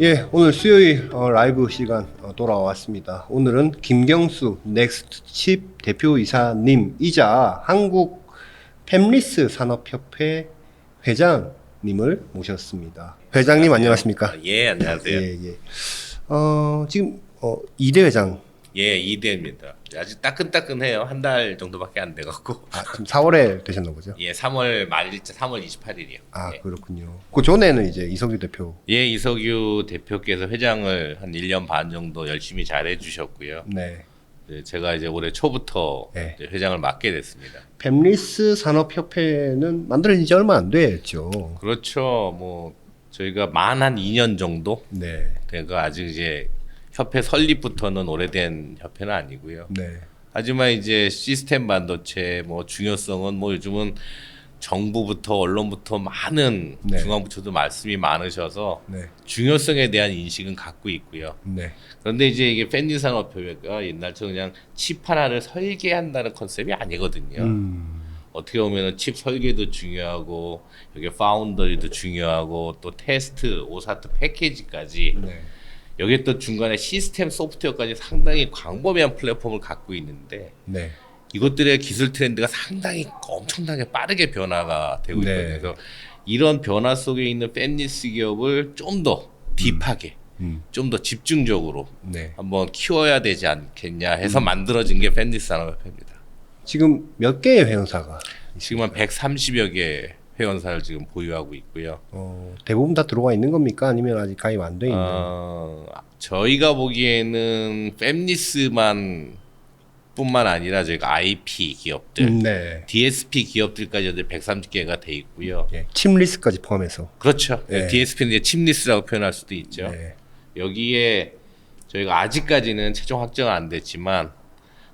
예, 오늘 수요일 라이브 시간 돌아왔습니다. 오늘은 김경수 넥스트칩 대표이사님이자 한국 팹리스 산업협회 회장님을 모셨습니다. 회장님 안녕하십니까? 예, 안녕하세요. 예, 예. 지금 이대 회장. 예, 이대입니다. 아직 따끈따끈해요. 한 달 정도밖에 안 돼갖고. 지금 4월에 되셨나 보죠? 예, 3월 말일자 3월 28일이요. 아, 예. 그렇군요. 그 전에는 이제 이석유 대표. 예, 이석유 대표께서 회장을 한 1년 반 정도 열심히 잘 해주셨고요. 네. 제가 이제 올해 초부터 네. 이제 회장을 맡게 됐습니다. 팹리스 산업협회는 만들어진 지 얼마 안 됐죠. 그렇죠. 뭐 저희가 만 한 2년 정도. 네. 그러니까 아직 이제 협회 설립부터는 오래된 협회는 아니고요. 네. 하지만 이제 시스템 반도체 뭐 중요성은 뭐 요즘은 정부부터 언론부터 많은 네. 중앙부처도 말씀이 많으셔서 네. 중요성에 대한 인식은 갖고 있고요. 네. 그런데 이제 이게 팬디 산업협회가 옛날처럼 그냥 칩 하나를 설계한다는 컨셉이 아니거든요. 어떻게 보면은 칩 설계도 중요하고 여기 파운더리도 중요하고 또 테스트, 오사트 패키지까지 네. 여기에 또 중간에 시스템 소프트웨어까지 상당히 광범위한 플랫폼을 갖고 있는데 네. 이것들의 기술 트렌드가 상당히 엄청나게 빠르게 변화가 되고 있거든요. 네. 그래서 이런 변화 속에 있는 팬리스 기업을 좀 더 딥하게, 좀 더 집중적으로 네. 한번 키워야 되지 않겠냐 해서 만들어진 게 팬리스 산업협회입니다. 지금 몇 개의 회원사가 지금 한 130여 개 회원사를 지금 보유하고 있고요. 대부분 다 들어와 있는 겁니까? 아니면 아직 가입 안 돼 있는? 저희가 보기에는 팬리스만 뿐만 아니라 저희가 IP 기업들, 네. DSP 기업들까지 130개가 돼 있고요. 예. 칩리스까지 포함해서. 그렇죠. 네. DSP는 이제 칩리스라고 표현할 수도 있죠. 네. 여기에 저희가 아직까지는 최종 확정은 안 됐지만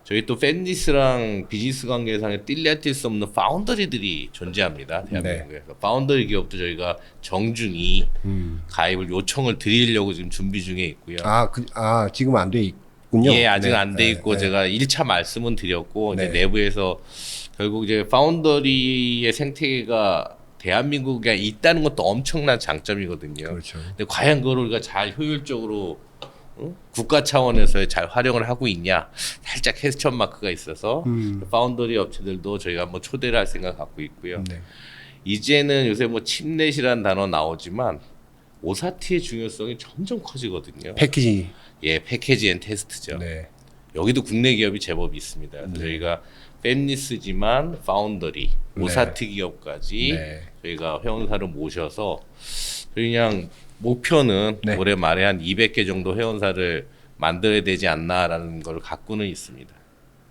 저희 또 팬리스랑 비즈니스 관계상에 뛸래야 뛸 수 없는 파운더리들이 존재합니다. 대한민국에서. 파운더리 기업도 저희가 정중히 가입을 요청을 드리려고 지금 준비 중에 있고요. 지금 안 돼 있군요. 예, 아직 네. 안 돼 있고 네. 제가 1차 말씀은 드렸고 네. 이제 내부에서 결국 이제 파운더리의 생태계가 대한민국에 있다는 것도 엄청난 장점이거든요. 그렇죠. 근데 과연 그걸 우리가 잘 효율적으로 국가 차원에서 잘 활용을 하고 있냐 살짝 퀘스천 마크가 있어서 파운더리 업체들도 저희가 한번 초대를 할 생각 갖고 있고요. 네. 이제는 요새 뭐 칩넷이라는 단어 나오지만 오사티의 중요성이 점점 커지거든요. 패키지. 예, 패키지 앤 테스트죠. 네. 여기도 국내 기업이 제법 있습니다. 그래서 저희가 팬리스지만 파운더리, 오사티 기업까지 네. 저희가 회원사를 모셔서 그냥 목표는 네. 올해 말에 한 200개 정도 회원사를 만들어야 되지 않나라는 걸 갖고는 있습니다.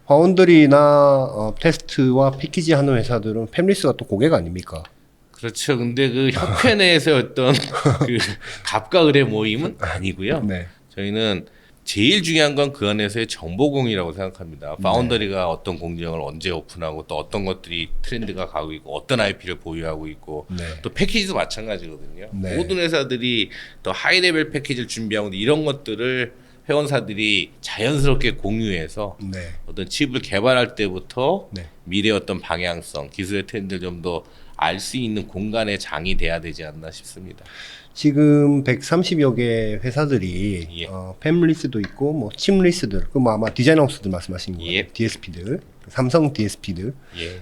파운드리나 테스트와 패키지 하는 회사들은 팹리스가 또 고객 아닙니까? 그렇죠. 근데 그 협회 내에서 어떤 그 갑과 을의 모임은 아니고요. 네. 저희는 제일 중요한 건 그 안에서의 정보공이라고 생각합니다. 파운더리가 어떤 공정을 언제 오픈하고 또 어떤 것들이 트렌드가 가고 있고 어떤 IP를 보유하고 있고 네. 또 패키지도 마찬가지거든요. 네. 모든 회사들이 또 하이 레벨 패키지를 준비하고 이런 것들을 회원사들이 자연스럽게 공유해서 네. 어떤 칩을 개발할 때부터 네. 미래 어떤 방향성, 기술의 트렌드를 좀 더 알 수 있는 공간의 장이 돼야 되지 않나 싶습니다. 지금 130여 개 회사들이 예. 팹리스도 있고 뭐 칩리스들, 그 뭐 아마 디자인 하우스들 말씀하신 거예요. 예. DSP들, 삼성 DSP들, 예.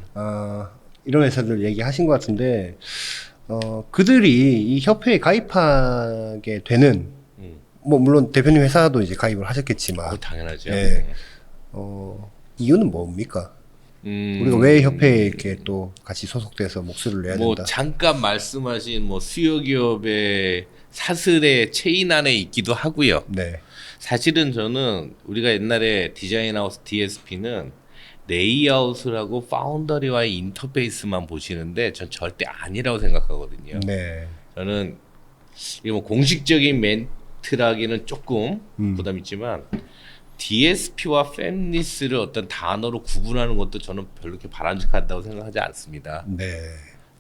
이런 회사들 얘기하신 것 같은데 그들이 이 협회에 가입하게 되는 뭐 물론 대표님 회사도 이제 가입을 하셨겠지만 당연하죠. 예. 이유는 뭡니까? 우리가 왜 협회에 이렇게 또 같이 소속돼서 목소리를 내야 뭐 된다? 잠깐 말씀하신 뭐 수요 기업의 사슬의 체인 안에 있기도 하고요. 네. 사실은 저는 우리가 옛날에 디자인 하우스 DSP는 레이아웃을 하고 파운더리와의 인터페이스만 보시는데 전 절대 아니라고 생각하거든요. 네. 저는 이 뭐 공식적인 멘트라기는 조금 부담 있지만 DSP와 팹리스를 어떤 단어로 구분하는 것도 저는 별로 그렇게 바람직하다고 생각하지 않습니다. 네.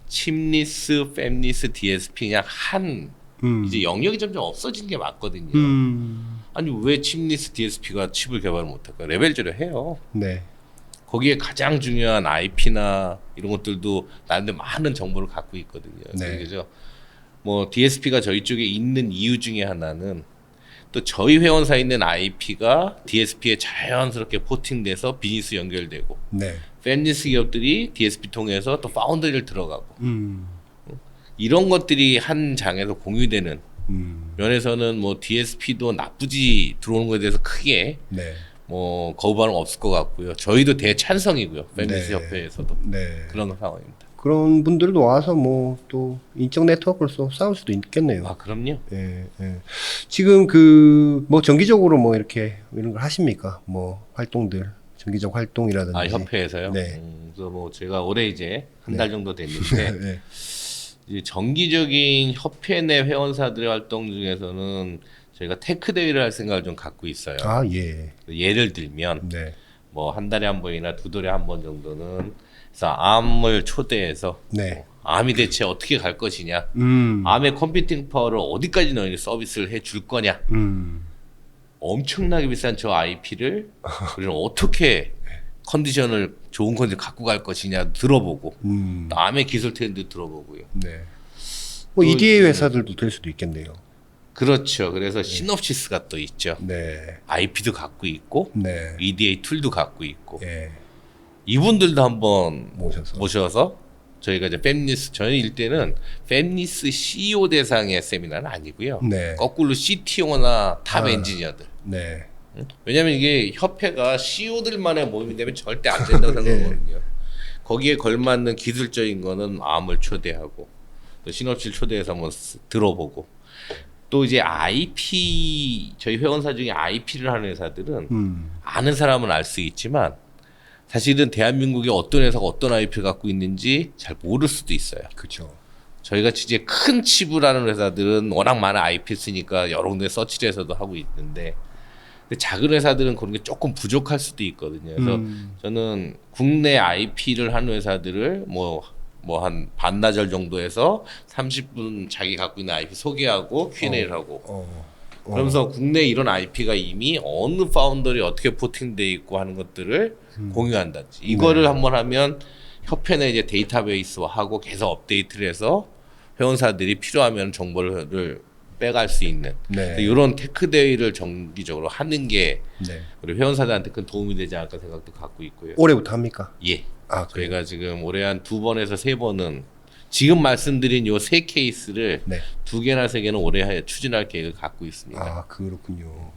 칩리스, 팹리스, DSP 그냥 한 이제 영역이 점점 없어진 게 맞거든요. 아니 왜 칩리스, DSP가 칩을 개발을 못할까? 레벨제로 해요. 네. 거기에 가장 중요한 IP나 이런 것들도 나름대로 많은 정보를 갖고 있거든요. 네. 그죠? 뭐 DSP가 저희 쪽에 있는 이유 중에 하나는 또 저희 회원사에 있는 IP가 DSP에 자연스럽게 포팅돼서 비즈니스 연결되고 네. 팬리스 기업들이 DSP 통해서 또 파운드리를 들어가고 이런 것들이 한 장에서 공유되는 면에서는 뭐 DSP도 나쁘지 들어오는 것에 대해서 크게 네. 뭐 거부 반응 없을 것 같고요. 저희도 대찬성이고요. 팬리스 네. 협회에서도 네. 그런 상황입니다. 그런 분들도 와서 뭐 또 인적 네트워크로서 싸울 수도 있겠네요. 아 그럼요. 예, 예. 지금 그 뭐 정기적으로 뭐 이렇게 이런 걸 하십니까? 뭐 활동들, 정기적 활동이라든지. 아 협회에서요. 네. 그래서 뭐 제가 올해 이제 한 달 정도 됐는데 네. 이제 정기적인 협회 내 회원사들의 활동 중에서는 저희가 테크 대회를 할 생각을 좀 갖고 있어요. 아 예. 예를 들면 네. 뭐 한 달에 한 번이나 두 달에 한 번 정도는 그래서 암을 초대해서 네. 암이 대체 어떻게 갈 것이냐, 암의 컴퓨팅 파워를 어디까지 너희는 서비스를 해줄 거냐, 엄청나게 비싼 저 IP를 우리는 어떻게 컨디션을 좋은 컨디션 갖고 갈 것이냐 들어보고 또 암의 기술 트렌드 들어보고요. 네. 뭐 또 EDA 회사들도 될 수도 있겠네요. 그렇죠. 그래서 시놉시스가 또 있죠. 네. IP도 갖고 있고 네. EDA 툴도 갖고 있고 예. 이분들도 한번 모셔서. 저희가 이제 팹리스 저희 일때는 팹리스 CEO 대상의 세미나는 아니고요. 네. 거꾸로 CTO나 탑 엔지니어들. 네. 왜냐하면 이게 협회가 CEO들만의 모임이 되면 절대 안 된다고 생각하거든요. 거기에 걸맞는 기술적인 거는 암을 초대하고 또 신업실 초대해서 한번 들어보고 또 이제 IP 저희 회원사 중에 IP를 하는 회사들은 아는 사람은 알 수 있지만 사실은 대한민국에 어떤 회사가 어떤 IP를 갖고 있는지 잘 모를 수도 있어요. 그렇죠. 저희가 이제 큰 칩을 하는 회사들은 워낙 많은 IP 쓰니까 여러 군데 서치를 해서도 하고 있는데 근데 작은 회사들은 그런 게 조금 부족할 수도 있거든요. 그래서 저는 국내 IP를 하는 회사들을 뭐 한 반나절 정도에서 30분 자기 갖고 있는 IP 소개하고 Q&A를 하고 그러면서 국내 이런 IP가 이미 어느 파운더리 어떻게 포팅돼 있고 하는 것들을 공유한다든지 이거를 한번 하면 협회는 이제 데이터베이스화하고 계속 업데이트를 해서 회원사들이 필요하면 정보를 빼갈 수 있는 네. 이런 테크 대회를 정기적으로 하는 게 네. 우리 회원사들한테 큰 도움이 되지 않을까 생각도 갖고 있고요. 올해부터 합니까? 예. 아, 그래요? 저희가 지금 올해 한 2번에서 3번은 지금 말씀드린 요 3케이스를 네. 2개나 3개는 올해 추진할 계획을 갖고 있습니다. 아, 그렇군요.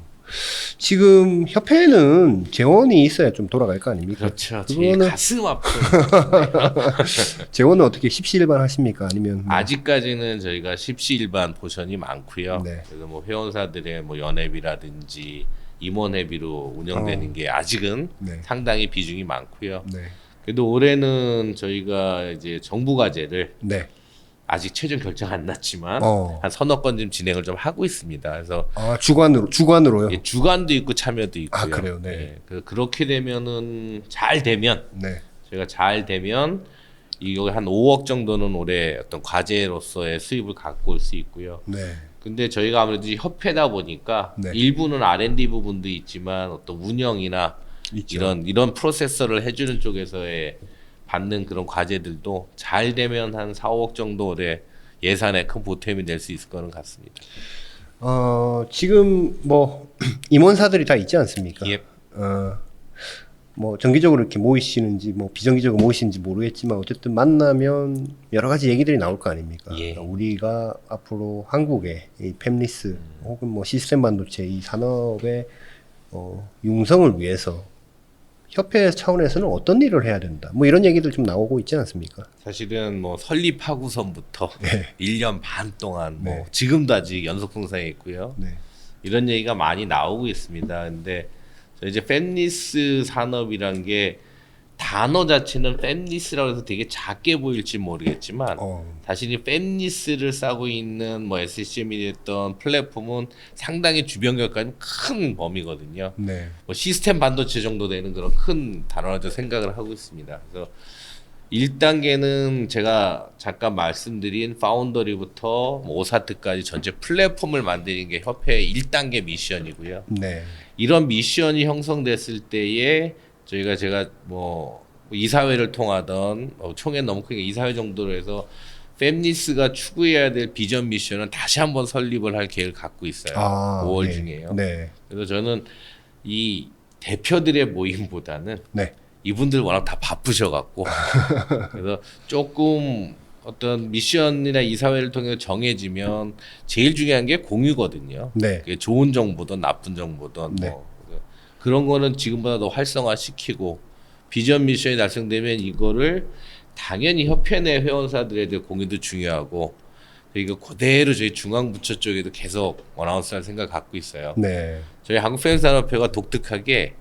지금 협회는 재원이 있어야 좀 돌아갈 거 아닙니까? 그렇죠. 제 그거는 가슴 아픈. 재원은 어떻게 십시일반 하십니까? 아니면 뭐... 아직까지는 저희가 십시일반 포션이 많고요. 네. 그래서 뭐 회원사들의 뭐 연회비라든지 임원회비로 운영되는 게 아직은 네. 상당히 비중이 많고요. 네. 그래도 올해는 저희가 이제 정부 과제를 네. 아직 최종 결정 안 났지만 한 서너 건 좀 진행을 좀 하고 있습니다. 그래서 아, 주관으로요? 예, 주관도 있고 참여도 있고요. 아, 그래요? 네. 예, 그렇게 되면은 잘 되면 네. 저희가 잘 되면 이거 한 5억 정도는 올해 어떤 과제로서의 수입을 갖고 올 수 있고요. 네. 근데 저희가 아무래도 협회다 보니까 네. 일부는 R&D 부분도 있지만 어떤 운영이나 있죠. 이런 프로세서를 해주는 쪽에서의 받는 그런 과제들도 잘 되면 한 4, 5억 정도 올해 예산에 큰 보탬이 될 수 있을 거는 같습니다. 지금 뭐 임원사들이 다 있지 않습니까? 예. 뭐 정기적으로 이렇게 모이시는지 뭐 비정기적으로 모이시는지 모르겠지만 어쨌든 만나면 여러 가지 얘기들이 나올 거 아닙니까? 예. 그러니까 우리가 앞으로 한국의 이 팹리스 혹은 뭐 시스템 반도체 이 산업의 융성을 위해서 협회 차원에서는 어떤 일을 해야 된다. 뭐 이런 얘기들 좀 나오고 있지 않습니까? 사실은 뭐 설립하고선부터 네. 1년 반 동안 뭐 네. 지금도 아직 연속 동사에 있고요. 네. 이런 얘기가 많이 나오고 있습니다. 근데 이제 팹리스 산업이란 게 단어 자체는 팹리스라고 해서 되게 작게 보일지 모르겠지만 사실 이 팹리스를 싸고 있는 뭐 SCM이 됐던 플랫폼은 상당히 주변국까지 큰 범위거든요. 네. 뭐 시스템 반도체 정도 되는 그런 큰 단어라고 생각을 하고 있습니다. 그래서 1단계는 제가 잠깐 말씀드린 파운더리부터 뭐 오사트까지 전체 플랫폼을 만드는 게 협회의 1단계 미션이고요. 네. 이런 미션이 형성됐을 때에 제가 뭐 이사회를 통하던 총회 너무 크게 이사회 정도로 해서 fem니스가 추구해야 될 비전 미션은 다시 한번 설립을 할 계획을 갖고 있어요. 5월 네. 중에요. 네. 그래서 저는 이 대표들의 모임보다는 네. 이분들 워낙 다 바쁘셔갖고 그래서 조금 어떤 미션이나 이사회를 통해 정해지면 제일 중요한 게 공유거든요. 네. 그게 좋은 정보든 나쁜 정보든 네. 뭐 그런 거는 지금보다 더 활성화시키고 비전 미션이 달성되면 이거를 당연히 협회 내 회원사들에 대한 공유도 중요하고 이거 그대로 저희 중앙부처 쪽에도 계속 어나운스할 생각을 갖고 있어요. 네. 저희 한국팬산업회가 독특하게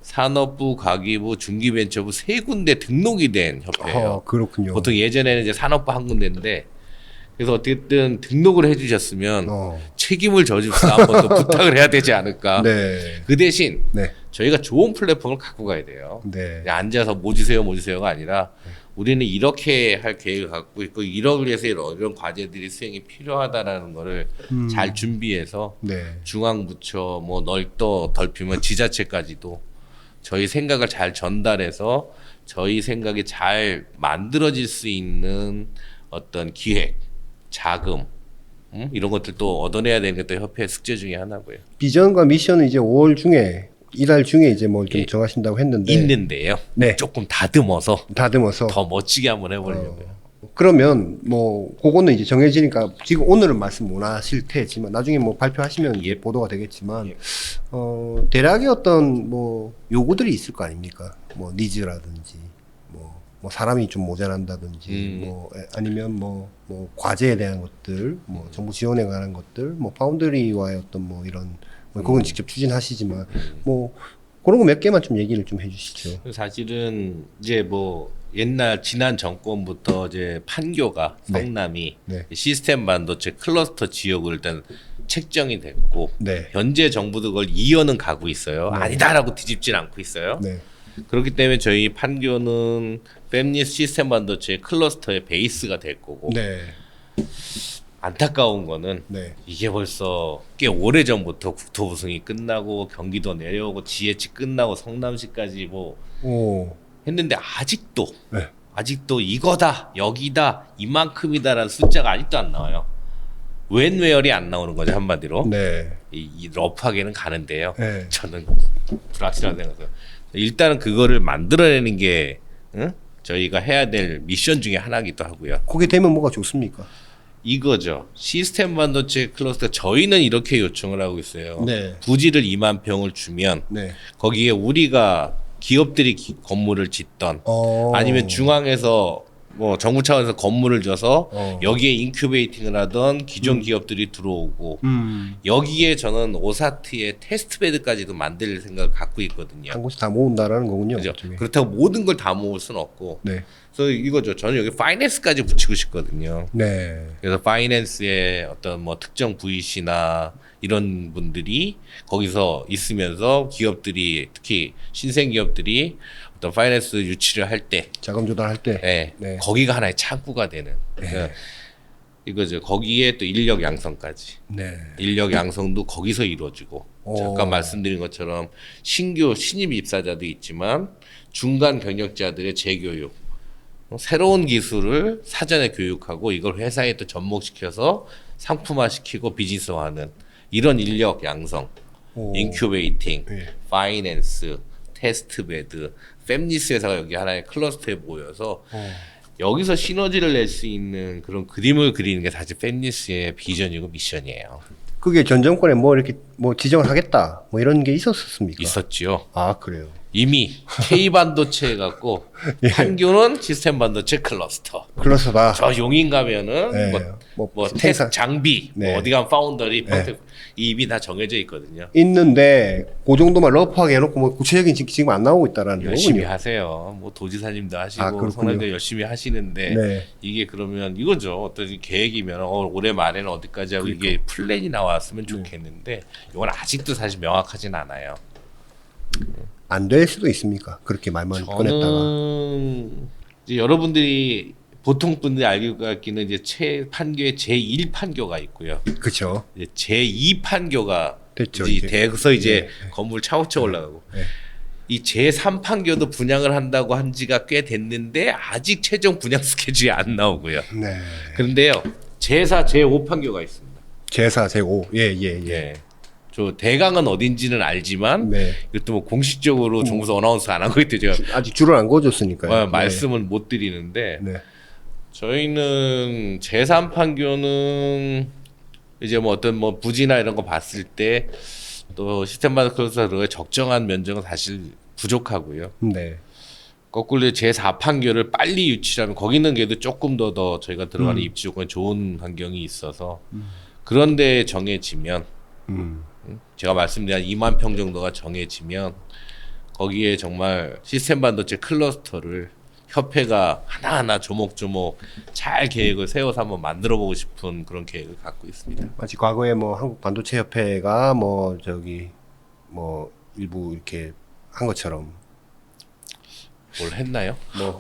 산업부, 과기부, 중기벤처부 세 군데 등록이 된 협회예요. 그렇군요. 보통 예전에는 이제 산업부 한 군데인데 그래서 어쨌든 등록을 해주셨으면 책임을 져줍사 한번 또 부탁을 해야 되지 않을까. 네. 그 대신 네. 저희가 좋은 플랫폼을 갖고 가야 돼요. 네. 그냥 앉아서 뭐 주세요가 아니라 우리는 이렇게 할 계획을 갖고 있고 이러기 위해서 이런 과제들이 수행이 필요하다라는 거를 잘 준비해서 네. 중앙부처 뭐 넓더 덜피면 지자체까지도 저희 생각을 잘 전달해서 저희 생각이 잘 만들어질 수 있는 어떤 기획, 자금 이런 것들도 얻어내야 되는 게 또 협회 숙제 중에 하나고요. 비전과 미션은 이제 5월 중에 이달 중에 이제 뭐 좀 예. 정하신다고 했는데 있는데요. 네. 조금 다듬어서 다듬어서 더 멋지게 한번 해보려고요. 그러면 뭐 그거는 이제 정해지니까 지금 오늘은 말씀 못 하실 테지만 나중에 뭐 발표하시면 이제 보도가 되겠지만 예. 대략의 어떤 뭐 요구들이 있을 거 아닙니까? 뭐 니즈라든지 뭐 사람이 좀 모자란다든지 뭐 아니면 뭐 과제에 대한 것들 뭐 정부 지원에 관한 것들 뭐 파운드리와의 어떤 뭐 이런 뭐 그건 직접 추진하시지만 뭐 그런 거 몇 개만 좀 얘기를 좀 해주시죠. 사실은 이제 뭐 옛날 지난 정권부터 이제 판교가 네. 성남이 네. 시스템 반도체 클러스터 지역으로 일단 책정이 됐고 네. 현재 정부도 그걸 이어는 가고 있어요. 네. 아니다라고 뒤집진 않고 있어요. 네. 그렇기 때문에 저희 판교는 팹리스 시스템 반도체 클러스터의 베이스가 될 거고 네. 안타까운 거는 네. 이게 벌써 꽤 오래 전부터 국토부승이 끝나고 경기도 내려오고 GH 끝나고 성남시까지 뭐 오. 했는데 네. 아직도 이거다 여기다 이만큼이다라는 숫자가 아직도 안 나와요. 웬웨어리 안 나오는 거죠 한마디로. 네. 이 러프하게는 가는데요. 네. 저는 불확실하다고 생각해요. 일단은 그거를 만들어내는 게 저희가 해야 될 미션 중에 하나이기도 하고요. 그게 되면 뭐가 좋습니까? 이거죠. 시스템 반도체 클러스터 저희는 이렇게 요청을 하고 있어요. 네. 부지를 2만 평을 주면 네. 거기에 우리가 기업들이 건물을 짓던 아니면 중앙에서 뭐 정부 차원에서 건물을 줘서 여기에 인큐베이팅을 하던 기존 기업들이 들어오고 여기에 저는 오사트의 테스트베드까지도 만들 생각을 갖고 있거든요. 한 곳에 다 모은다라는 거군요. 그죠? 어쩌면. 그렇다고 모든 걸 다 모을 수는 없고 네. 그래서 이거죠. 저는 여기 파이낸스까지 붙이고 싶거든요. 네. 그래서 파이낸스의 어떤 뭐 특정 VC나 이런 분들이 거기서 있으면서 기업들이 특히 신생 기업들이 어떤 파이낸스 유치를 할 때 자금 조달할 때. 네, 네. 거기가 하나의 창구가 되는 그러니까 이거죠. 거기에 또 인력 양성까지 네. 인력 양성도 거기서 이루어지고 아까 말씀드린 것처럼 신규 신입 입사자도 있지만 중간 경력자들의 재교육 새로운 기술을 사전에 교육하고 이걸 회사에 또 접목시켜서 상품화시키고 비즈니스화하는 이런 인력 양성, 인큐베이팅, 네. 파이낸스, 테스트베드, 팹리스 회사가 여기 하나의 클러스터에 모여서 여기서 시너지를 낼 수 있는 그런 그림을 그리는 게 사실 팹리스의 비전이고 미션이에요. 그게 전 정권에 뭐 이렇게 뭐 지정을 하겠다 뭐 이런 게 있었습니까? 있었지요. 아 그래요. 이미 K 반도체 갖고 판교는 시스템 반도체 클러스터. 클러스터다. 저 용인 가면은 네. 뭐 생산. 테스트 장비, 네. 뭐 어디 가면 파운더리, 네. 이미 다 정해져 있거든요. 있는데 그 정도만 러프하게 해놓고 뭐 구체적인 지금 안 나오고 있다라는 열심히 거군요. 하세요. 뭐 도지사님도 하시고 그렇군요. 성남도 열심히 하시는데 네. 이게 그러면 이거죠. 어떤 계획이면 올해 말에는 어디까지 하고 이게 플랜이 나왔으면 좋겠는데 이건 아직도 사실 명확하진 않아요. 안 될 수도 있습니까? 그렇게 말만 꺼냈다가. 저는 이제 여러분들이 보통 분들이 알고 갖기는 이제 판교에 제1 판교가 있고요. 그렇죠. 이제 제2 판교가 됐죠, 이제 이제. 대서 이제 네. 건물 차고차 올라가고 네. 이 제3판교도 분양을 한다고 한 지가 꽤 됐는데 아직 최종 분양 스케줄이 안 나오고요. 네. 그런데요. 제4, 제5판교가 있습니다. 제사 제오 예예예. 예. 저 대강은 어딘지는 알지만 네. 이것도 뭐 공식적으로 정부에서 어나운스 안 한 거기 때문에 제가 아직 줄을 안 그어줬으니까요. 말씀은 못 드리는데 네. 저희는 제3판교는 이제 뭐 어떤 뭐 부지나 이런 거 봤을 때 또 시스템 바이오클러스터의 적정한 면적은 사실 부족하고요. 네. 거꾸로 제4판교를 빨리 유치하면 거기는 그래도 조금 더 저희가 들어가는 입지 조건이 좋은 환경이 있어서 그런데 정해지면 제가 말씀드린 2만 평 정도가 정해지면 거기에 정말 시스템 반도체 클러스터를 협회가 하나하나 조목조목 잘 계획을 세워서 한번 만들어보고 싶은 그런 계획을 갖고 있습니다. 마치 과거에 뭐 한국 반도체 협회가 뭐 저기 뭐 일부 이렇게 한 것처럼 뭘 했나요? 뭐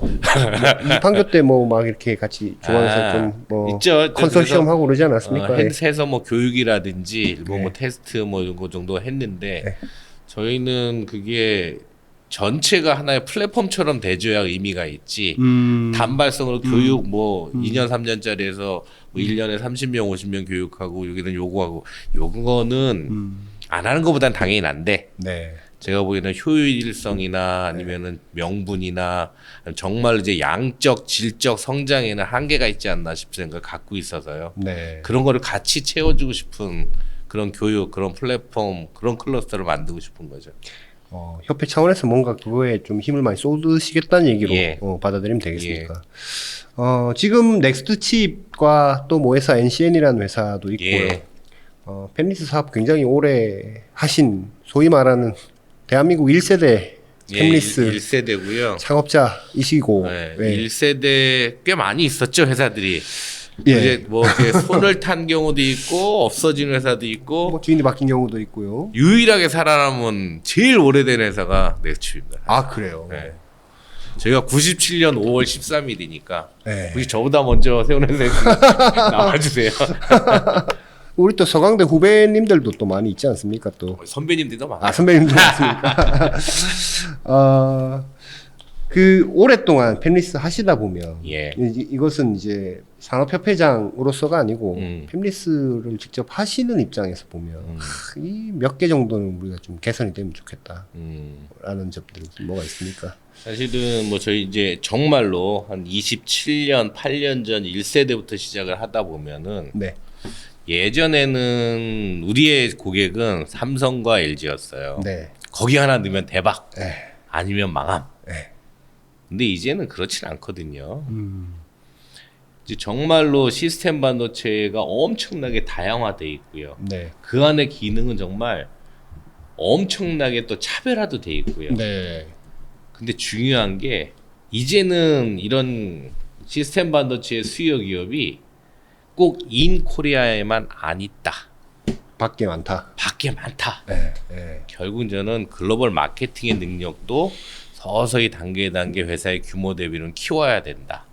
이판교 때 뭐 막 이렇게 같이 중앙에서 좀 뭐 있죠. 컨소시엄 하고 그러지 않았습니까? 예. 해서 뭐 교육이라든지 일부 네. 뭐 테스트 뭐 이런 거 정도 했는데 네. 저희는 그게 전체가 하나의 플랫폼처럼 돼줘야 의미가 있지. 단발성으로 교육 뭐 2년 3년짜리에서 뭐 1년에 30명 50명 교육하고 여기는 요구하고 요거는 안 하는 것보단 당연히 난데 네. 제가 보기에는 효율성이나 아니면은 명분이나 정말 이제 양적 질적 성장에는 한계가 있지 않나 싶은 생각을 갖고 있어서요. 네. 그런 거를 같이 채워주고 싶은 그런 교육, 그런 플랫폼, 그런 클러스터를 만들고 싶은 거죠. 협회 차원에서 뭔가 그거에 좀 힘을 많이 쏟으시겠다는 얘기로 예. 받아들이면 되겠습니까? 지금 넥스트 칩과 또 뭐 회사 NCN이라는 회사도 있고요. 예. 펜리스 사업 굉장히 오래 하신 소위 말하는 대한민국 1세대 펜리스 1세대고요. 창업자이시고 네, 네. 1세대 꽤 많이 있었죠, 회사들이. 예. 이제 뭐 이렇게 손을 탄 경우도 있고 없어진 회사도 있고 뭐 주인이 바뀐 경우도 있고요. 유일하게 살아남은 제일 오래된 회사가 넥스트칩입니다. 아 그래요. 네. 저희가 97년 5월 13일이니까 네. 혹시 저보다 먼저 세운 회사에 나와주세요. 우리 또 서강대 후배님들도 또 많이 있지 않습니까? 또 선배님들도 많아요. 선배님도 많습니까? 그 오랫동안 펜리스 하시다 보면 예. 이것은 이제 산업협회장으로서가 아니고 펜리스를 직접 하시는 입장에서 보면 이 몇 개 정도는 우리가 좀 개선이 되면 좋겠다라는 점들이 뭐가 있습니까? 사실은 뭐 저희 이제 정말로 한 27년, 8년 전 1세대부터 시작을 하다 보면은 네. 예전에는 우리의 고객은 삼성과 LG였어요. 네. 거기 하나 넣으면 대박, 네. 아니면 망함. 네. 근데 이제는 그렇진 않거든요. 이제 정말로 시스템 반도체가 엄청나게 다양화돼 있고요. 네. 그 안에 기능은 정말 엄청나게 또 차별화도 돼 있고요. 네. 근데 중요한 게 이제는 이런 시스템 반도체 수요 기업이 꼭 인 코리아에만 안 있다. 밖에 많다. 밖에 많다. 네. 네. 결국 저는 글로벌 마케팅의 능력도 서서히 단계 회사의 규모 대비는 키워야 된다.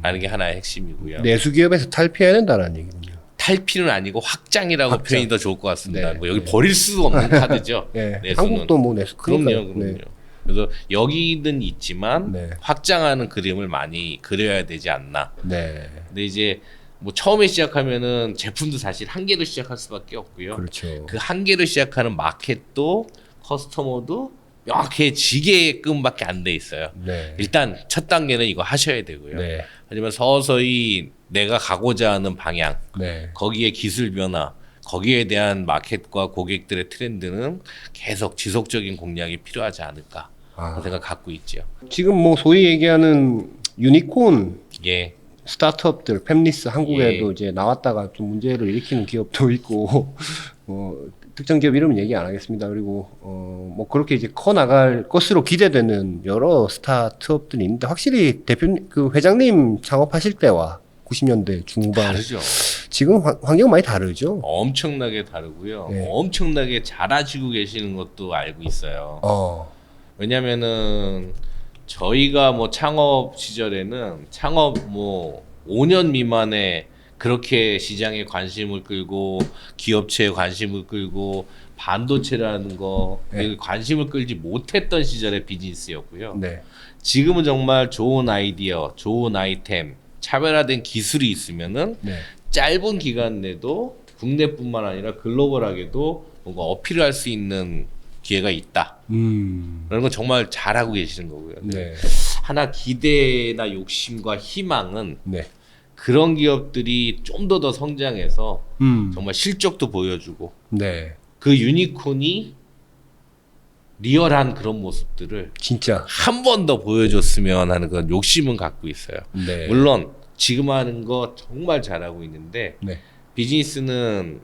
라는 게 하나의 핵심이고요. 내수 기업에서 탈피해야 된다는 얘기군요. 탈피는 아니고 확장이라고 확장. 표현이 더 좋을 것 같습니다. 네, 뭐 여기 네. 버릴 수 없는 카드죠. 네. 내수는. 한국도 뭐 내수 크니까요. 그럼요. 네. 그래서 여기는 있지만 네. 확장하는 그림을 많이 그려야 되지 않나. 네. 근데 이제 뭐 처음에 시작하면은 제품도 사실 한 개로 시작할 수밖에 없고요. 그렇죠. 그 한 개로 시작하는 마켓도 커스터머도 명확해지게끔밖에 안 돼 있어요. 네. 일단 첫 단계는 이거 하셔야 되고요. 네. 하지만 서서히 내가 가고자 하는 방향, 네. 거기에 기술 변화, 거기에 대한 마켓과 고객들의 트렌드는 계속 지속적인 공략이 필요하지 않을까 하는 생각 갖고 있죠. 지금 뭐 소위 얘기하는 유니콘 예. 스타트업들, 팹리스 한국에도 예. 이제 나왔다가 좀 문제를 일으키는 기업도 있고, 특정 기업 이름은 얘기 안 하겠습니다. 그리고, 뭐 그렇게 이제 커 나갈 것으로 기대되는 여러 스타트업들이 있는데, 확실히 그 회장님 창업하실 때와 90년대 중후반. 다르죠. 지금 환경 많이 다르죠? 엄청나게 다르고요. 네. 엄청나게 잘하시고 계시는 것도 알고 있어요. 왜냐면은 저희가 뭐 창업 시절에는 창업 뭐 5년 미만에 그렇게 시장에 관심을 끌고 기업체에 관심을 끌고 반도체라는 거 네. 관심을 끌지 못했던 시절의 비즈니스였고요. 네. 지금은 정말 좋은 아이디어, 좋은 아이템, 차별화된 기술이 있으면은 네. 짧은 기간 내도 국내뿐만 아니라 글로벌하게도 뭔가 어필을 할 수 있는 기회가 있다. 그런 건 정말 잘하고 계시는 거고요. 네. 하나 기대나 욕심과 희망은 네. 그런 기업들이 좀 더 성장해서 음. 정말 실적도 보여주고 네. 그 유니콘이 리얼한 그런 모습들을 진짜. 한 번 더 보여줬으면 하는 그런 욕심은 갖고 있어요. 네. 물론 지금 하는 거 정말 잘하고 있는데 네. 비즈니스는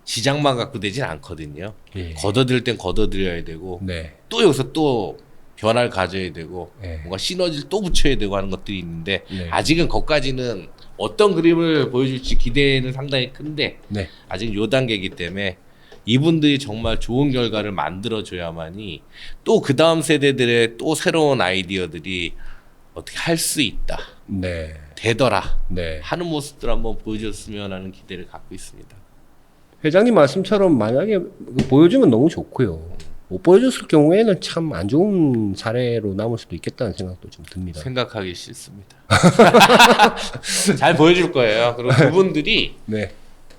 시장만 갖고 되진 않거든요. 예. 걷어들일 땐 걷어들여야 되고 네. 또 여기서 또 변화를 가져야 되고 네. 뭔가 시너지를 또 붙여야 되고 하는 것들이 있는데 네. 아직은 거기까지는 어떤 그림을 보여줄지 기대는 상당히 큰데 네. 아직 요 단계이기 때문에 이분들이 정말 좋은 결과를 만들어줘야만이 또 그 다음 세대들의 또 새로운 아이디어들이 어떻게 할 수 있다, 네. 되더라 네. 하는 모습들 한번 보여줬으면 하는 기대를 갖고 있습니다. 회장님 말씀처럼 만약에 보여주면 너무 좋고요. 못 보여줬을 경우에는 참 안 좋은 사례로 남을 수도 있겠다는 생각도 좀 듭니다. 생각하기 싫습니다. 잘 보여줄 거예요. 그리고 그분들이 네.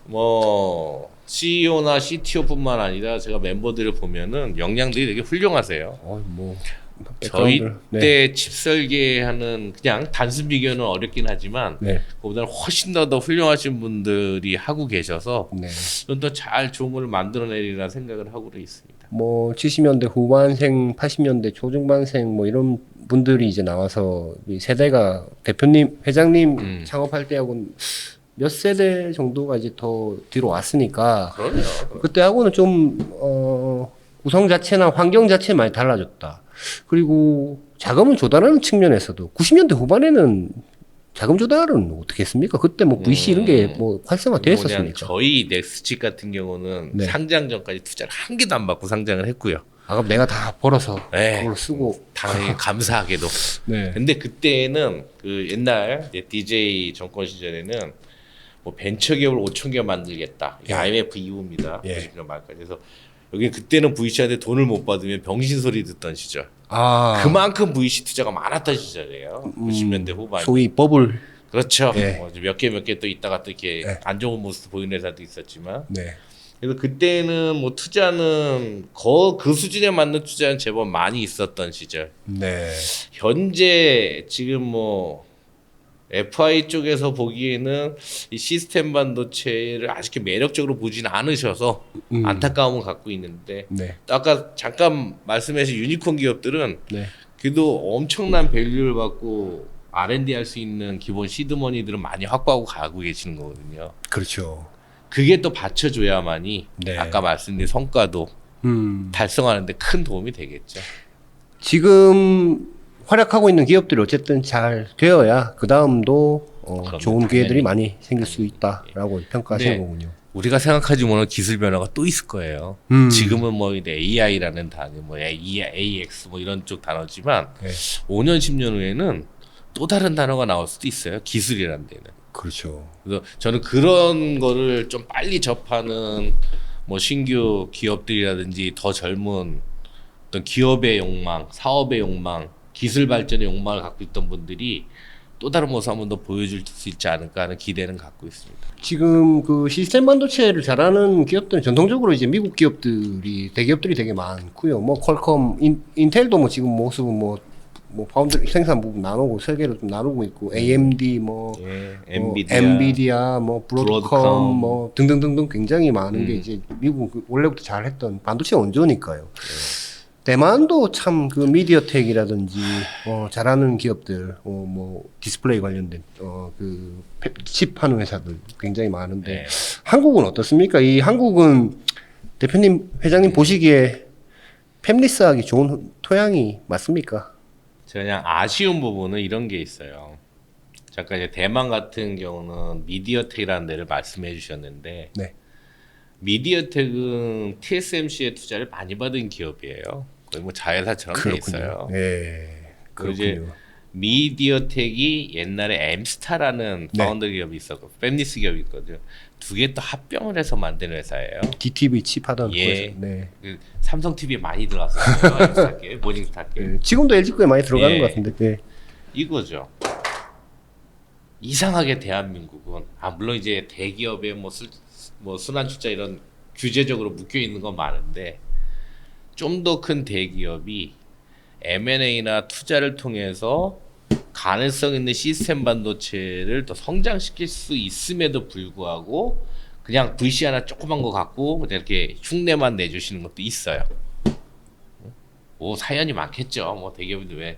뭐 CEO나 CTO뿐만 아니라 제가 멤버들을 보면은 역량들이 되게 훌륭하세요. 뭐 저희 백그라운드. 네. 때 칩 설계하는 그냥 단순 비교는 어렵긴 하지만 네. 그보다는 훨씬 더 훌륭하신 분들이 하고 계셔서 네. 좀 더 잘 좋은 걸 만들어내리라 생각을 하고 있습니다. 뭐 70년대 후반생, 80년대 초중반생 뭐 이런 분들이 이제 나와서 이 세대가 대표님, 회장님 창업할 때하고는 몇 세대 정도가 이제 더 뒤로 왔으니까 그럼요. 그때하고는 좀 구성 자체나 환경 자체 많이 달라졌다. 그리고 자금을 조달하는 측면에서도 90년대 후반에는 자금 조달은 어떻게 했습니까? 그때 뭐 VC 이런 게 뭐 활성화돼 뭐냐, 있었습니까? 저희 넥스칩 같은 경우는 네. 상장 전까지 투자를 한 개도 안 받고 상장을 했고요. 아, 그럼 내가 다 벌어서 네. 그걸 쓰고. 당연히 감사하게도. 네. 근데 그때는 그 옛날 DJ 정권 시절에는 뭐 벤처 기업을 5천 개 만들겠다. 이게 예. IMF 이후입니다. 예. 90년 말까지. 그래서 여기 그때는 VC한테 돈을 못 받으면 병신 소리 듣던 시절. 아, 그만큼 VC 투자가 많았던 시절이에요. 90년대 후반. 소위 버블. 그렇죠. 예. 뭐 몇 개 또 있다가 또 이렇게 예. 안 좋은 모습 보이는 회사도 있었지만. 네. 그래서 그때는 뭐 투자는 그 수준에 맞는 투자는 제법 많이 있었던 시절. 네. 현재 지금 뭐 FI 쪽에서 보기에는 이 시스템 반도체를 아직 매력적으로 보진 않으셔서 안타까움을 갖고 있는데 네. 아까 잠깐 말씀하신 유니콘 기업들은 네. 그래도 엄청난 밸류를 받고 R&D 할 수 있는 기본 시드머니들은 많이 확보하고 가고 계시는 거거든요. 그렇죠. 그게 또 받쳐줘야만이 네. 아까 말씀드린 성과도 달성하는데 큰 도움이 되겠죠. 지금 활약하고 있는 기업들이 어쨌든 잘 되어야 그 다음도 그럼요, 좋은 기회들이 당연히. 많이 생길 수 있다라고 평가하시는 네. 거군요. 우리가 생각하지 못한 기술 변화가 또 있을 거예요. 지금은 뭐 이제 AI라는 단어, 뭐 AX 뭐 이런 쪽 단어지만 네. 5년 10년 후에는 또 다른 단어가 나올 수도 있어요. 기술이라는 데는. 그렇죠. 그래서 저는 그런 거를 좀 빨리 접하는 뭐 신규 기업들이라든지 더 젊은 어떤 기업의 욕망, 사업의 욕망, 기술 발전의 욕망을 갖고 있던 분들이 또 다른 모습 한 번 더 보여줄 수 있지 않을까 하는 기대는 갖고 있습니다. 지금 그 시스템 반도체를 잘하는 기업들은 전통적으로 이제 미국 기업들이 대기업들이 되게 많고요. 뭐 퀄컴, 인텔도 뭐 지금 모습은 뭐 파운드리 생산 부분 나누고 설계를 좀 나누고 있고 AMD 뭐 엔비디아 뭐 브로드컴 뭐 등등등등 굉장히 많은 게 이제 미국 원래부터 잘했던 반도체 원조니까요. 대만도 참 그 미디어텍이라든지 잘하는 기업들 뭐 디스플레이 관련된 그 칩 하는 회사들 굉장히 많은데 네. 한국은 어떻습니까? 이 한국은 대표님 회장님 보시기에 팹리스하기 좋은 토양이 맞습니까? 제가 그냥 아쉬운 부분은 이런 게 있어요. 잠깐 이제 대만 같은 경우는 미디어텍이라는 데를 말씀해 주셨는데 네. 미디어텍은 TSMC의 투자를 많이 받은 기업이에요. 거의 뭐 자회사처럼 돼 있어요. 네. 그리고 이제 그렇군요. 미디어텍이 옛날에 엠스타라는 네. 파운드 기업이 있었고 팹리스 기업이 있거든요. 두 개 또 합병을 해서 만든 회사예요. DTV 칩하던 예. 거에서. 네. 그 삼성 TV에 많이 들어갔어요. 모닝스타께. 네. 지금도 LG 거에 많이 들어가는 예. 것 같은데. 네. 이거죠. 이상하게 대한민국은 물론 이제 대기업의 뭐 순환출자 이런 규제적으로 묶여 있는 건 많은데 좀 더 큰 대기업이 M&A나 투자를 통해서 가능성 있는 시스템 반도체를 더 성장시킬 수 있음에도 불구하고 그냥 VC 하나 조그만 거 갖고 그냥 이렇게 흉내만 내주시는 것도 있어요. 뭐 사연이 많겠죠. 뭐 대기업인데 왜?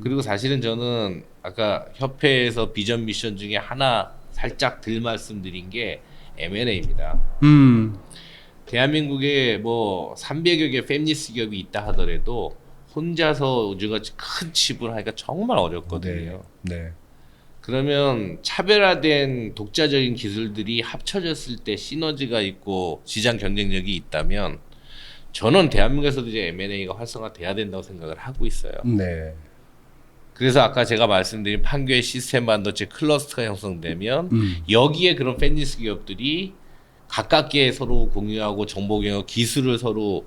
그리고 사실은 저는 아까 협회에서 비전 미션 중에 하나 살짝 들 말씀드린 게 M&A입니다. 대한민국에 뭐 300여 개 팹리스 기업이 있다 하더라도 혼자서 우리같이 큰 칩을 하기가 정말 어렵거든요. 네. 그러면 차별화된 독자적인 기술들이 합쳐졌을 때 시너지가 있고 시장 경쟁력이 있다면 저는 대한민국에서도 이제 M&A가 활성화돼야 된다고 생각을 하고 있어요. 네. 그래서 아까 제가 말씀드린 판교의 시스템 반도체 클러스터가 형성되면 여기에 그런 팹리스 기업들이 가깝게 서로 공유하고 정보 경영 기술을 서로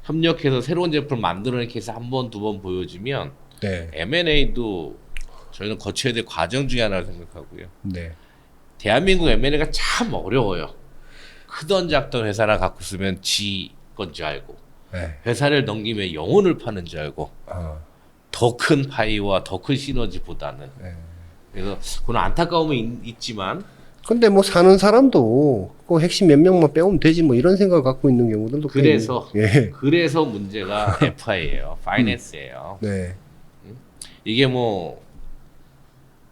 협력해서 새로운 제품을 만들어낸 케이스 한 번, 두 번 보여주면 네. M&A도 저희는 거쳐야 될 과정 중에 하나를 생각하고요. 네. 대한민국 M&A가 참 어려워요. 크던 작던 회사나 갖고 있으면 지 건지 알고 네. 회사를 넘기면 영혼을 파는 줄 알고 더 큰 파이와 더 큰 시너지보다는 네. 그래서 그런 안타까움은 있지만 근데 뭐 사는 사람도 그 핵심 몇 명만 빼오면 되지 뭐 이런 생각을 갖고 있는 경우들도 그래서 예. 그래서 문제가 FI예요. 파이낸스예요. 네. 이게 뭐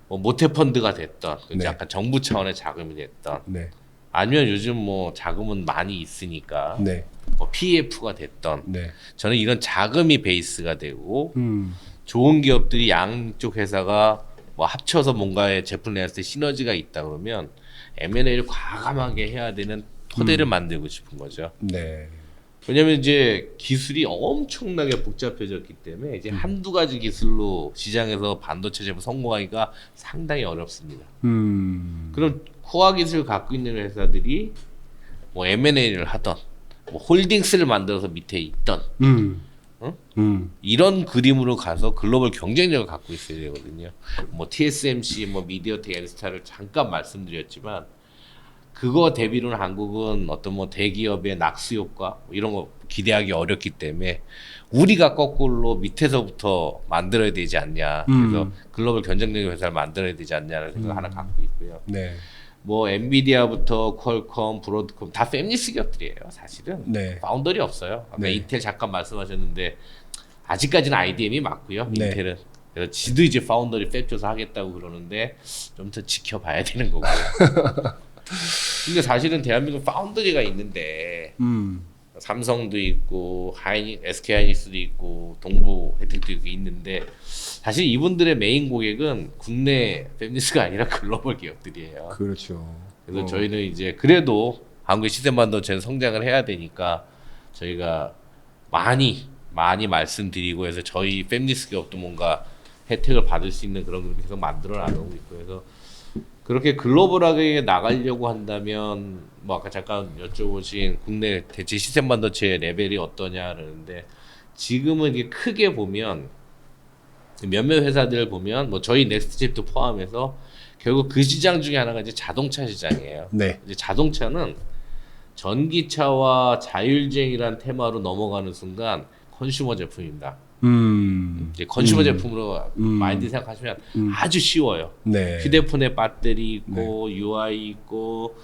모태 펀드가 됐던 네. 약간 정부 차원의 자금이 됐던 네. 아니면 요즘 뭐 자금은 많이 있으니까 네. 뭐 PF가 됐던 네. 저는 이런 자금이 베이스가 되고 좋은 기업들이 양쪽 회사가 뭐 합쳐서 뭔가의 제품 냈을 때 시너지가 있다 그러면 M&A를 과감하게 해야 되는 토대를 만들고 싶은 거죠. 네. 왜냐면 이제 기술이 엄청나게 복잡해졌기 때문에 이제 한두 가지 기술로 시장에서 반도체 제품 성공하기가 상당히 어렵습니다. 그럼 코어 기술을 갖고 있는 회사들이 뭐 M&A를 하던 뭐 홀딩스를 만들어서 밑에 있던 이런 그림으로 가서 글로벌 경쟁력을 갖고 있어야 되거든요. 뭐 TSMC, 뭐 미디어텍, 엔스타를 잠깐 말씀드렸지만 그거 대비로는 한국은 어떤 뭐 대기업의 낙수 효과 뭐 이런 거 기대하기 어렵기 때문에 우리가 거꾸로 밑에서부터 만들어야 되지 않냐. 그래서 글로벌 경쟁력의 회사를 만들어야 되지 않냐는 생각 하나 갖고 있고요. 네. 뭐 엔비디아부터 퀄컴, 브로드컴 다 팹리스 기업들이에요. 사실은 네. 파운더리 없어요. 아까 네. 인텔 잠깐 말씀하셨는데 아직까지는 IDM이 맞고요. 네. 인텔은 그래서 지도 이제 파운더리 팹 조사하겠다고 그러는데 좀 더 지켜봐야 되는 거고요. 근데 사실은 대한민국 파운더리가 있는데 삼성도 있고 SK 하이닉스도 있고 동부 혜택도 있는데 사실 이분들의 메인 고객은 국내 팹리스가 아니라 글로벌 기업들이에요. 그렇죠. 그래서 저희는 이제 그래도 한국의 시스템 반도체는 성장을 해야 되니까 저희가 많이 말씀드리고 해서 저희 팹리스 기업도 뭔가 혜택을 받을 수 있는 그런 걸 계속 만들어 나가고 있고 해서 그렇게 글로벌하게 나가려고 한다면 뭐 아까 잠깐 여쭤보신 국내 대체 시스템 반도체 레벨이 어떠냐 그러는데 지금은 이게 크게 보면 몇몇 회사들을 보면 뭐 저희 넥스트칩도 포함해서 결국 그 시장 중에 하나가 이제 자동차 시장이에요. 네. 이제 자동차는 전기차와 자율주행이란 테마로 넘어가는 순간 컨슈머 제품입니다. 이제 컨슈머 제품으로 마인드 생각하시면 아주 쉬워요. 네. 휴대폰에 배터리 있고 UI 있고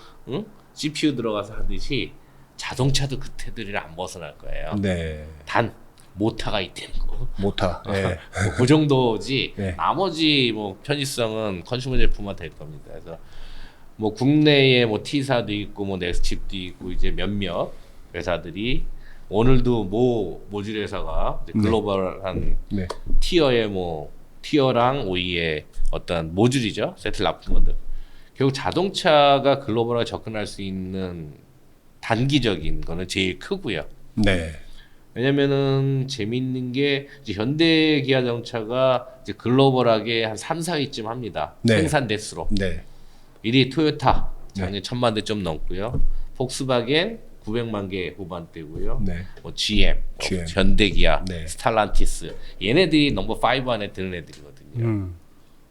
CPU 들어가서 하듯이 자동차도 그 테두리를 안 벗어날 거예요. 네. 단 모터가 있다는 거. 모타. 네. 뭐 그 정도지. 네. 나머지 뭐 편의성은 컨슈머 제품화 될 겁니다. 그래서 뭐 국내에 뭐 T사도 있고 뭐 넥스칩도 있고 이제 몇몇 회사들이 오늘도 모듈 회사가 이제 글로벌한 네. 티어의 뭐 티어랑 OE의 어떤 모듈이죠. 세트를 납품한 것. 결국 자동차가 글로벌하게 접근할 수 있는 단기적인 거는 제일 크고요. 네. 왜냐면은 재밌는 게 이제 현대 기아 자동차가 이제 글로벌하게 한 3, 4위쯤 합니다. 네. 생산 대수로. 네. 1위 토요타, 작년 1,000만 대 좀 넘고요. 폭스바겐 900만 개 후반대고요. 네. 뭐 GM, GM. 현대기아, 네. 스탈란티스 얘네들이 넘버 5 안에 드는 애들이거든요.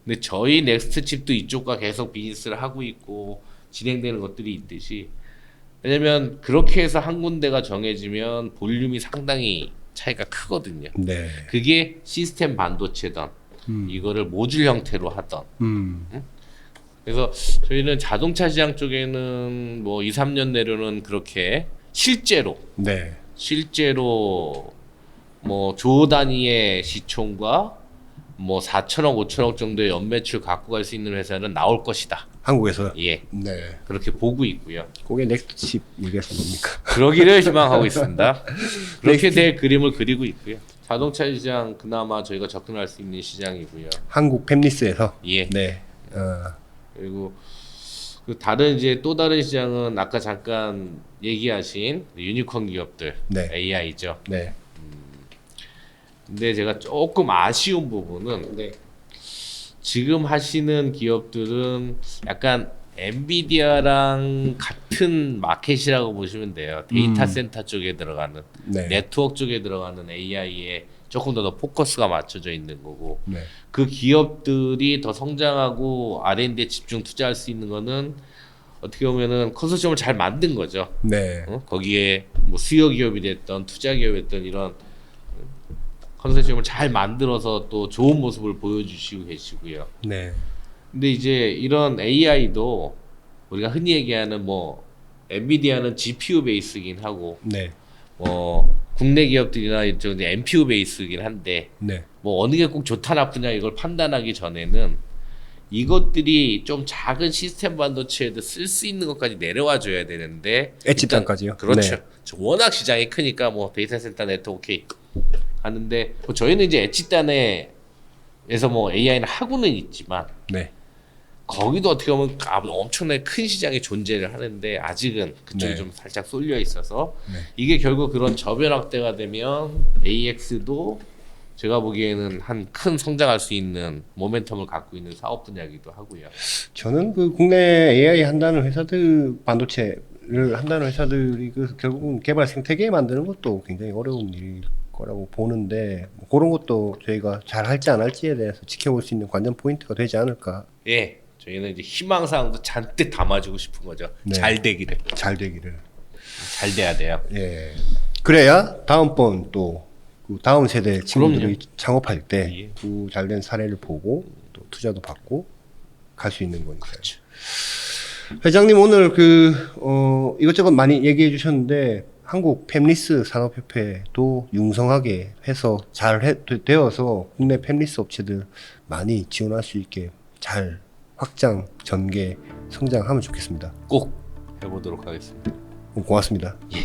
근데 저희 넥스트 칩도 이쪽과 계속 비즈니스를 하고 있고 진행되는 것들이 있듯이 왜냐면 그렇게 해서 한 군데가 정해지면 볼륨이 상당히 차이가 크거든요. 네. 그게 시스템 반도체든 이거를 모듈 형태로 하던. 그래서 저희는 자동차 시장 쪽에는 뭐 2, 3년 내로는 그렇게 실제로 네. 뭐 조 단위의 시총과 뭐 4천억, 5천억 정도의 연매출 갖고 갈 수 있는 회사는 나올 것이다. 한국에서. 예, 네. 그렇게 보고 있고요. 그게 넥스트 칩 얘기하신 겁니까? 그러기를 희망하고 있습니다. 그렇게 될 그림을 그리고 있고요. 자동차 시장 그나마 저희가 접근할 수 있는 시장이고요. 한국 팹리스에서. 예. 네. 그리고 그 다른 이제 또 다른 시장은 아까 잠깐 얘기하신 유니콘 기업들 네. AI죠. 네. 근데 제가 조금 아쉬운 부분은 네. 지금 하시는 기업들은 약간 엔비디아랑 같은 마켓이라고 보시면 돼요. 데이터 센터 쪽에 들어가는 네. 네트워크 쪽에 들어가는 AI에 조금 더 포커스가 맞춰져 있는 거고 네. 그 기업들이 더 성장하고 R&D에 집중 투자할 수 있는 거는 어떻게 보면은 컨소시엄을 잘 만든 거죠. 네. 거기에 뭐 수요 기업이 됐던 투자 기업이 됐던 이런 컨소시엄을 잘 만들어서 또 좋은 모습을 보여주시고 계시고요. 네. 근데 이제 이런 AI도 우리가 흔히 얘기하는 뭐 엔비디아는 GPU 베이스긴 하고 네. 뭐 국내 기업들이나 이쪽 NPU 베이스긴 한데 네. 뭐 어느 게 꼭 좋다 나쁘냐 이걸 판단하기 전에는 이것들이 좀 작은 시스템 반도체에도 쓸 수 있는 것까지 내려와 줘야 되는데 엣지 일단 단까지요? 그렇죠. 네. 워낙 시장이 크니까 뭐 데이터 센터 네트워크 오케이 하는데 뭐 저희는 이제 엣지 단에서 뭐 AI는 하고는 있지만 네. 거기도 어떻게 보면 엄청나게 큰 시장이 존재를 하는데 아직은 그쪽이 네. 좀 살짝 쏠려 있어서 네. 이게 결국 그런 저변 확대가 되면 AX도 제가 보기에는 한 큰 성장할 수 있는 모멘텀을 갖고 있는 사업 분야이기도 하고요. 저는 그 국내 AI 한다는 회사들 반도체를 한다는 회사들이 그 결국은 개발 생태계 만드는 것도 굉장히 어려운 일일 거라고 보는데 뭐 그런 것도 저희가 잘 할지 안 할지에 대해서 지켜볼 수 있는 관전 포인트가 되지 않을까. 예, 저희는 이제 희망사항도 잔뜩 담아주고 싶은 거죠. 네. 잘 되기를. 잘 되기를. 잘 돼야 돼요. 예. 그래야 다음번 또 그 다음 세대 친구들이 창업할 때 예. 그 잘된 사례를 보고 또 투자도 받고 갈 수 있는 거니까요. 그렇죠. 회장님 오늘 이것저것 많이 얘기해 주셨는데 한국 팹리스 산업협회도 융성하게 해서 되어서 국내 팹리스 업체들 많이 지원할 수 있게 잘 확장, 전개, 성장하면 좋겠습니다. 꼭 해보도록 하겠습니다. 고맙습니다. 예.